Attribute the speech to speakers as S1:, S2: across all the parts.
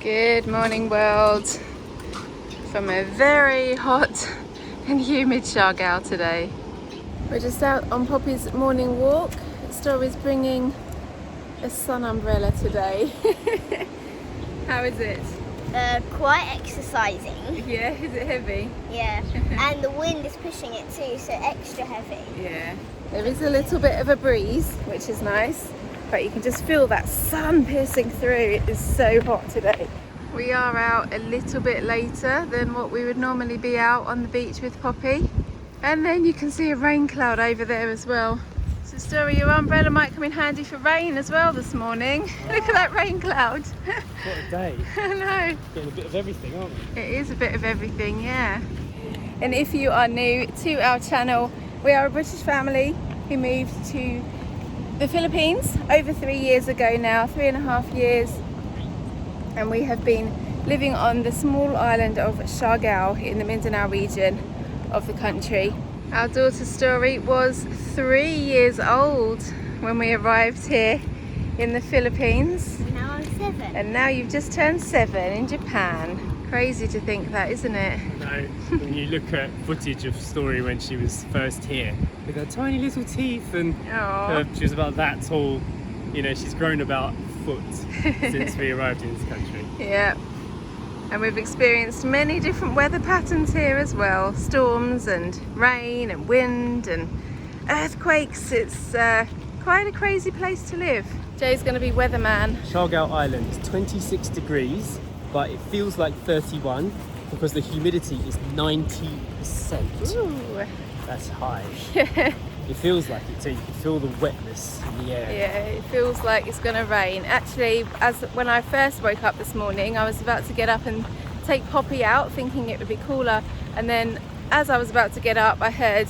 S1: Good morning, world, from a very hot and humid Siargao today. We're just out on Poppy's morning walk. Story's bringing a sun umbrella today. How is it?
S2: Quite exercising.
S1: Yeah, is it heavy?
S2: Yeah, and the wind is pushing it too, so extra heavy.
S1: Yeah, there is a little bit of a breeze, which is nice, but you can just feel that sun piercing through. It is so hot today. We are out a little bit later than what we would normally be out on the beach with Poppy. And then you can see a rain cloud over there as well. So Story, your umbrella might come in handy for rain as well this morning. Wow. Look at that rain cloud.
S3: What a day.
S1: I know.
S3: Getting a bit of everything, aren't we?
S1: It is a bit of everything, yeah. And if you are new to our channel, we are a British family who moved to the Philippines over 3 years ago now, 3.5 years. And we have been living on the small island of Siargao in the MINDANAO region of the country. Our daughter Story was 3 years old when we arrived here in the Philippines.
S2: Now I'm 7.
S1: And now you've just turned 7 in Japan. Crazy to think that, isn't it?
S3: No, when you look at footage of Story when she was first here, with her tiny little teeth and she was about that tall, you know, she's grown about a foot since we arrived in this country.
S1: Yeah. And we've experienced many different weather patterns here as well. Storms and rain and wind and earthquakes. It's quite a crazy place to live. Jay's going to be weatherman.
S3: Siargao Island is 26 degrees, but it feels like 31 because the humidity is 90%.
S1: Ooh.
S3: That's high.
S1: Yeah.
S3: It feels like it too. You can feel the wetness in the air.
S1: Yeah, it feels like it's going to rain. Actually, when I first woke up this morning, I was about to get up and take Poppy out, thinking it would be cooler. And then as I was about to get up, I heard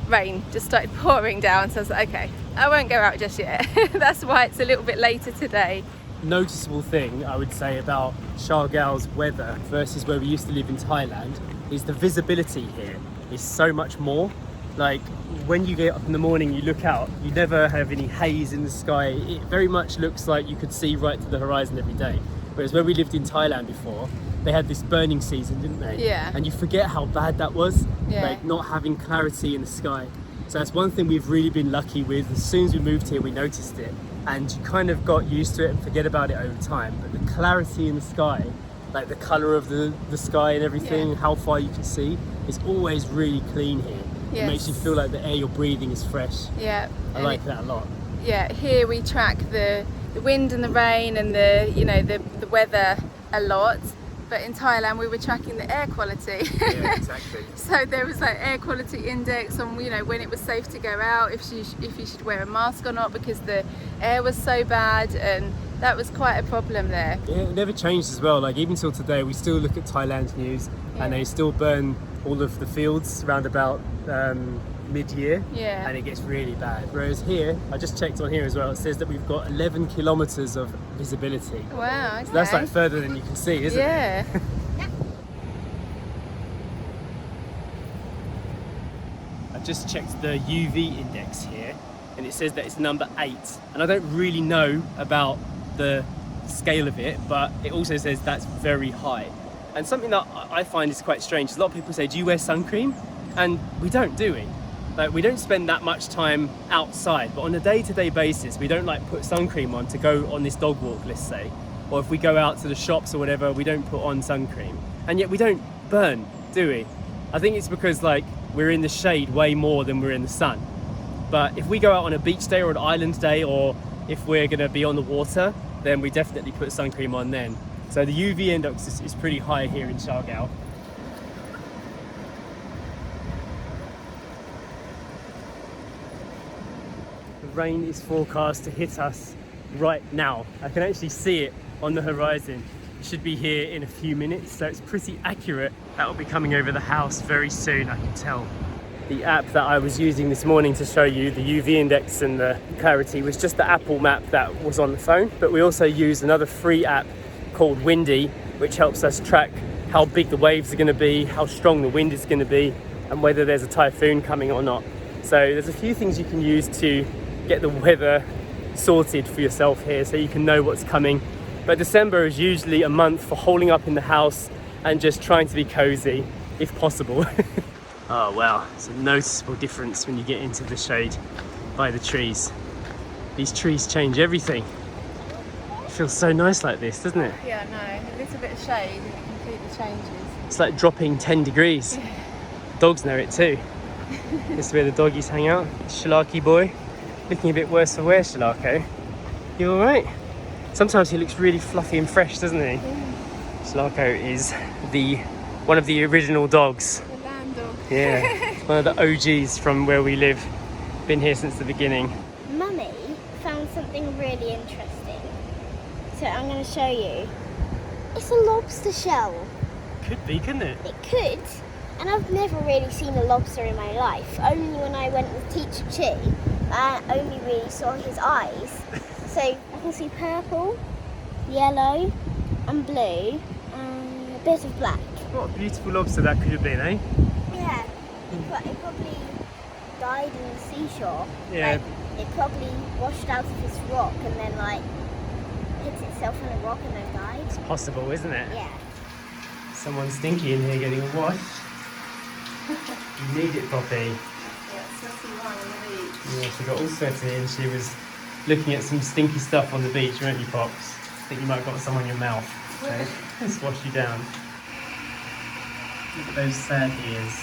S1: rain just started pouring down. So I was like, okay, I won't go out just yet. That's why it's a little bit later today.
S3: Noticeable thing I would say about Siargao's weather versus where we used to live in Thailand is the visibility here is so much more. Like when you get up in the morning, you look out, you never have any haze in the sky. It very much looks like you could see right to the horizon every day. Whereas where we lived in Thailand before, they had this burning season, didn't they?
S1: Yeah.
S3: And you forget how bad that was,
S1: yeah.
S3: Like not having clarity in the sky. So that's one thing we've really been lucky with. As soon as we moved here, we noticed it. And you kind of got used to it and forget about it over time. But the clarity in the sky, like the colour of the sky and everything,
S1: yeah.
S3: How far you can see, is always really clean here.
S1: Yes.
S3: It makes you feel like the air you're breathing is fresh.
S1: Yeah.
S3: I like that a lot. Yeah,
S1: here we track the wind and the rain and the weather a lot. But in Thailand we were tracking the air quality.
S3: Yeah, exactly.
S1: So there was like air quality index on, you know, when it was safe to go out, if you should wear a mask or not, because the air was so bad, and that was quite a problem there.
S3: Yeah, it never changed as well. Like even till today, we still look at Thailand's news, and they still burn all of the fields around about mid-year,
S1: yeah.
S3: And it gets really bad. Whereas here, I just checked on here as well, it says that we've got 11 kilometers of visibility.
S1: Wow, okay.
S3: So that's like further than you can see, isn't it?
S1: Yeah.
S3: I just checked the UV index here, and it says that it's number 8. And I don't really know about the scale of it, but it also says that's very high. And something that I find is quite strange is a lot of people say, do you wear sun cream? And we don't, do we? Like, we don't spend that much time outside, but on a day-to-day basis, we don't like put sun cream on to go on this dog walk, let's say. Or if we go out to the shops or whatever, we don't put on sun cream. And yet we don't burn, do we? I think it's because like we're in the shade way more than we're in the sun. But if we go out on a beach day or an island day, or if we're gonna be on the water, then we definitely put sun cream on then. So the UV index is pretty high here in Siargao. The rain is forecast to hit us right now. I can actually see it on the horizon. It should be here in a few minutes, so it's pretty accurate. That will be coming over the house very soon, I can tell. The app that I was using this morning to show you the UV index and the clarity was just the Apple map that was on the phone, but we also used another free app called Windy, which helps us track how big the waves are going to be, how strong the wind is going to be, and whether there's a typhoon coming or not. So there's a few things you can use to get the weather sorted for yourself here, so you can know what's coming But December is usually a month for holding up in the house and just trying to be cozy, if possible. Oh wow, it's a noticeable difference when you get into the shade by the trees. These trees change everything. It feels so nice like this, doesn't it?
S1: Yeah, no, a little bit of shade and it completely changes.
S3: It's like dropping 10 degrees. Dogs know it too. This is where the doggies hang out. Shalaki boy, looking a bit worse for wear, Shalako. You alright? Sometimes he looks really fluffy and fresh, doesn't he? Shalako is one of the original dogs.
S1: The land dog.
S3: Yeah, one of the OGs from where we live. Been here since the beginning.
S2: Mummy found something really interesting. So I'm going to show you. It's a lobster shell.
S3: Could be, couldn't it?
S2: It could. And I've never really seen a lobster in my life. Only when I went with Teacher Chi, I only really saw his eyes. So I can see purple, yellow, and blue, and a bit of black.
S3: What a beautiful lobster that could have been, eh?
S2: Yeah, it probably died in the seashore.
S3: Yeah.
S2: Like, it probably washed out of this rock and then like hit itself on a rock and then died.
S3: It's possible, isn't it?
S2: Yeah.
S3: Someone stinky in here getting a wash. You need it, Poppy.
S1: Yeah, sweaty one on the beach.
S3: Yeah, she got all sweaty and she was looking at some stinky stuff on the beach, weren't you, Pops? I think you might have got some on your mouth. Okay, let's wash you down. Look at those sad ears.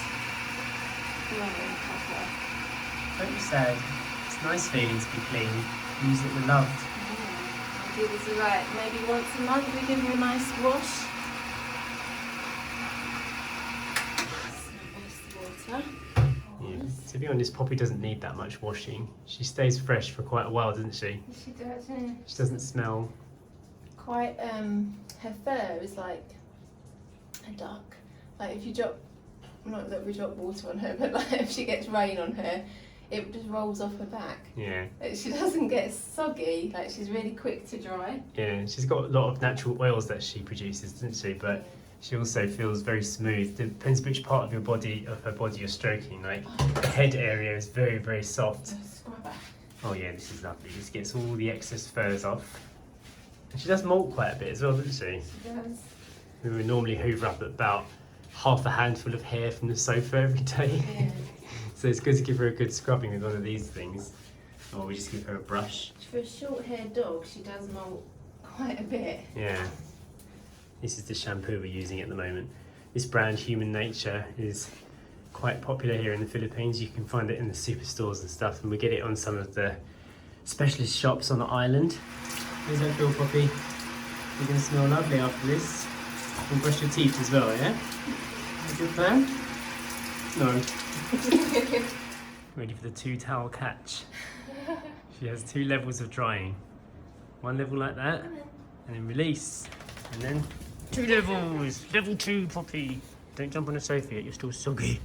S3: Don't be sad. It's nice feeling to be clean. Use it with love.
S1: I'll do this right. Maybe once a month we give her a nice wash. Water.
S3: Yeah. To be honest, Poppy doesn't need that much washing. She stays fresh for quite a while, doesn't she?
S1: She does, yeah.
S3: She doesn't smell.
S1: Quite, her fur is like a duck. Like if you drop, not that we drop water on her, but like if she gets rain on her, it just rolls off her back.
S3: Yeah.
S1: She doesn't get soggy, like she's really quick to dry.
S3: Yeah, she's got a lot of natural oils that she produces, doesn't she? But she also feels very smooth. Depends which part of her body you're stroking. Like the head area is very, very soft.
S1: Scrubber.
S3: Oh yeah, this is lovely. This gets all the excess furs off. And she does molt quite a bit as well, doesn't she?
S1: She does.
S3: We would normally hoover up about half a handful of hair from the sofa every day.
S1: Yeah.
S3: So it's good to give her a good scrubbing with one of these things. Or we just give her a brush.
S1: For a short-haired dog, she does molt quite a bit.
S3: Yeah. This is the shampoo we're using at the moment. This brand, Human Nature, is quite popular here in the Philippines. You can find it in the superstores and stuff, and we get it on some of the specialist shops on the island. How does that feel, Poppy? You're going to smell lovely after this. And brush your teeth as well, yeah? Is that a good plan? No. Ready for the 2-towel catch. She has 2 levels of drying. 1 level like that, and then release. And then 2 levels. Level 2, Poppy. Don't jump on the sofa yet, you're still soggy.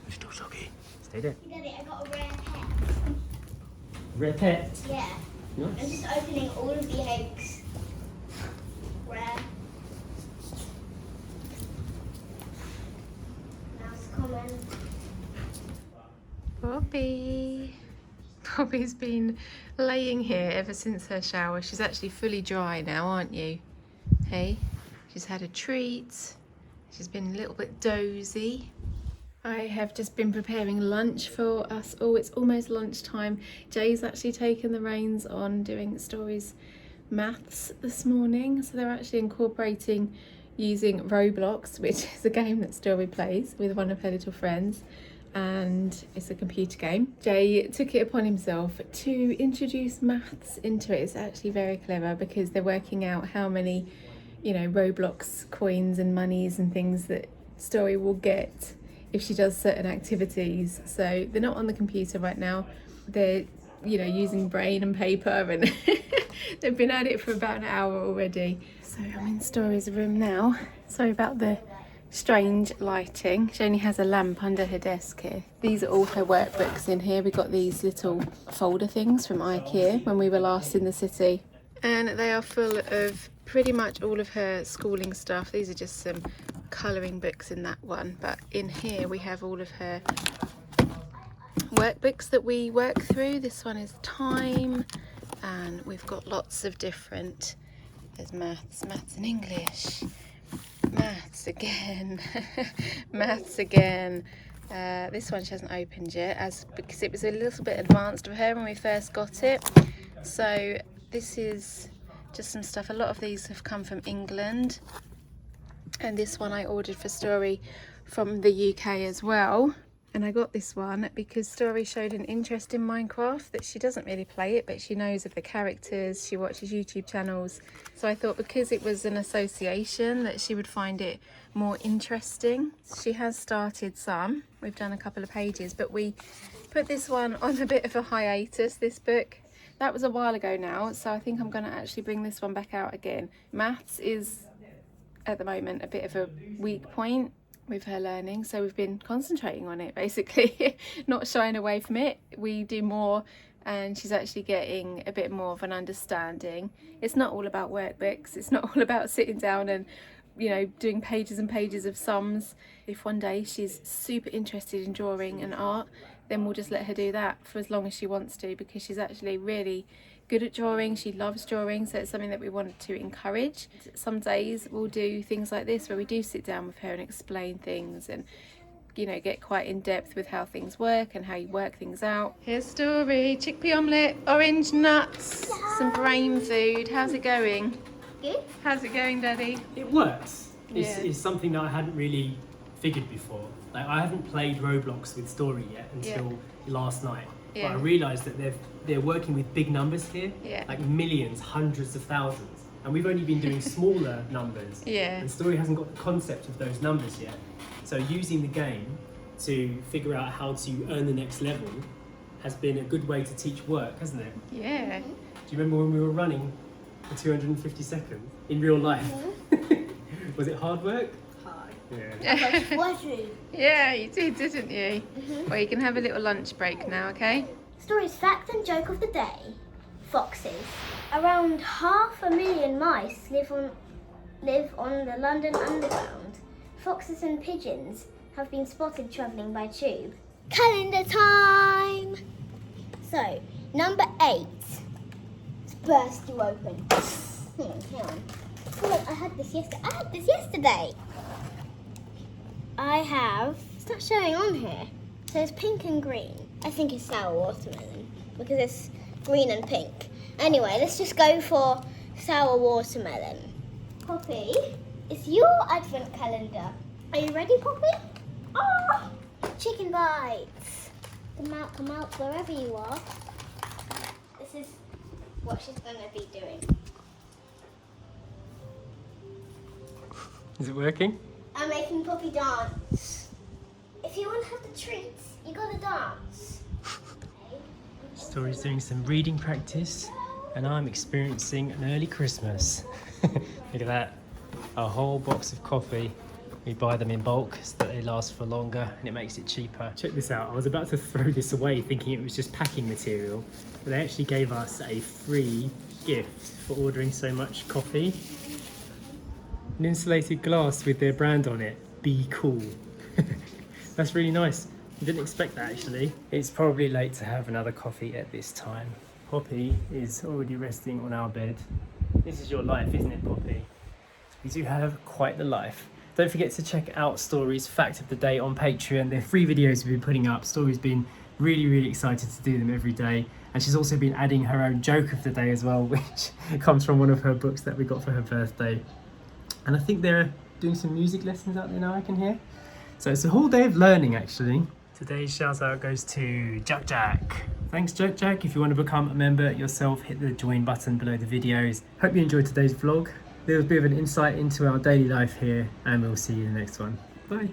S3: You're still soggy. Stay there.
S2: Daddy, I got a rare pet.
S3: Rare pet.
S2: Yeah. I'm
S3: Nice.
S2: just opening all of the eggs. Rare. Now it's common.
S1: Poppy. Poppy's been laying here ever since her shower. She's actually fully dry now, aren't you? Hey? She's had a treat. She's been a little bit dozy. I have just been preparing lunch for us all. It's almost lunchtime. Jay's actually taken the reins on doing Story's maths this morning. So they're actually incorporating using Roblox, which is a game that Story plays with one of her little friends. And it's a computer game. Jay took it upon himself to introduce maths into it. It's actually very clever because they're working out how many, you know, Roblox coins and monies and things that Story will get if she does certain activities. So they're not on the computer right now. They're, you know, using brain and paper, and they've been at it for about an hour already. So I'm in Story's room now. Sorry about the strange lighting. She only has a lamp under her desk here. These are all her workbooks in here. We got these little folder things from IKEA when we were last in the city. And they are full of pretty much all of her schooling stuff. These are just some colouring books in that one. But in here we have all of her workbooks that we work through. This one is time, and we've got lots of different There's maths and English. Maths again. Maths again. This one she hasn't opened yet, because it was a little bit advanced for her when we first got it. So this is just some stuff. A lot of these have come from England, and this one I ordered for Story from the UK as well. And I got this one because Story showed an interest in Minecraft, that she doesn't really play it, but she knows of the characters, she watches YouTube channels. So I thought because it was an association that she would find it more interesting. She has started some. We've done a couple of pages, but we put this one on a bit of a hiatus, this book. That was a while ago now, so I think I'm going to actually bring this one back out again. Maths is, at the moment, a bit of a weak point with her learning, so we've been concentrating on it basically, not shying away from it. We do more, and she's actually getting a bit more of an understanding. It's not all about workbooks, it's not all about sitting down and, you know, doing pages and pages of sums. If one day she's super interested in drawing and art, then we'll just let her do that for as long as she wants to, because she's actually really good at drawing. She loves drawing, so it's something that we want to encourage. Some days we'll do things like this where we do sit down with her and explain things and, you know, get quite in depth with how things work and how you work things out. Here's Story, chickpea omelette, orange nuts, some brain food. How's it going?
S2: Good.
S1: How's it going, Daddy?
S3: It works.
S1: Yeah.
S3: It's something that I hadn't really figured before. Like, I haven't played Roblox with Story yet until last night.
S1: Yeah.
S3: But I realised that they're working with big numbers here,
S1: Yeah.
S3: like millions, hundreds of thousands, and we've only been doing smaller numbers.
S1: Yeah.
S3: And Story hasn't got the concept of those numbers yet. So using the game to figure out how to earn the next level has been a good way to teach work, hasn't it?
S1: Yeah.
S3: Do you remember when we were running for 250 seconds in real life? Was it hard work?
S2: Hard.
S3: Yeah.
S2: Sweaty.
S1: Yeah, you did, didn't you? Well, you can have a little lunch break now, okay?
S2: Story's fact and joke of the day. Foxes. Around 500,000 mice live on the London Underground. Foxes and pigeons have been spotted travelling by tube. Calendar time! So, number 8. Let's burst you open. Hang on. Oh, look, I had this yesterday. I have... It's not showing on here. So it's pink and green. I think it's sour watermelon because it's green and pink. Anyway, let's just go for sour watermelon. Poppy, it's your advent calendar. Are you ready, Poppy? Oh, chicken bites. Come out, wherever you are. This is what she's going to be doing.
S3: Is it working?
S2: I'm making Poppy dance. If you want to have the treats, you got to dance.
S3: Story's doing some reading practice, and I'm experiencing an early Christmas. Look at that, a whole box of coffee. We buy them in bulk so that they last for longer and it makes it cheaper. Check this out, I was about to throw this away thinking it was just packing material, but they actually gave us a free gift for ordering so much coffee. An insulated glass with their brand on it, Be Cool. That's really nice. I didn't expect that actually. It's probably late to have another coffee at this time. Poppy is already resting on our bed. This is your life, isn't it, Poppy? We do have quite the life. Don't forget to check out Story's Fact of the Day on Patreon. They're free videos we've been putting up. Story's been really excited to do them every day. And she's also been adding her own joke of the day as well, which comes from one of her books that we got for her birthday. And I think they're doing some music lessons out there now, I can hear. So it's a whole day of learning, actually. Today's shout out goes to Jack. Thanks, Jack. If you want to become a member yourself, hit the join button below the videos. Hope you enjoyed today's vlog. There was a bit of an insight into our daily life here, and we'll see you in the next one. Bye.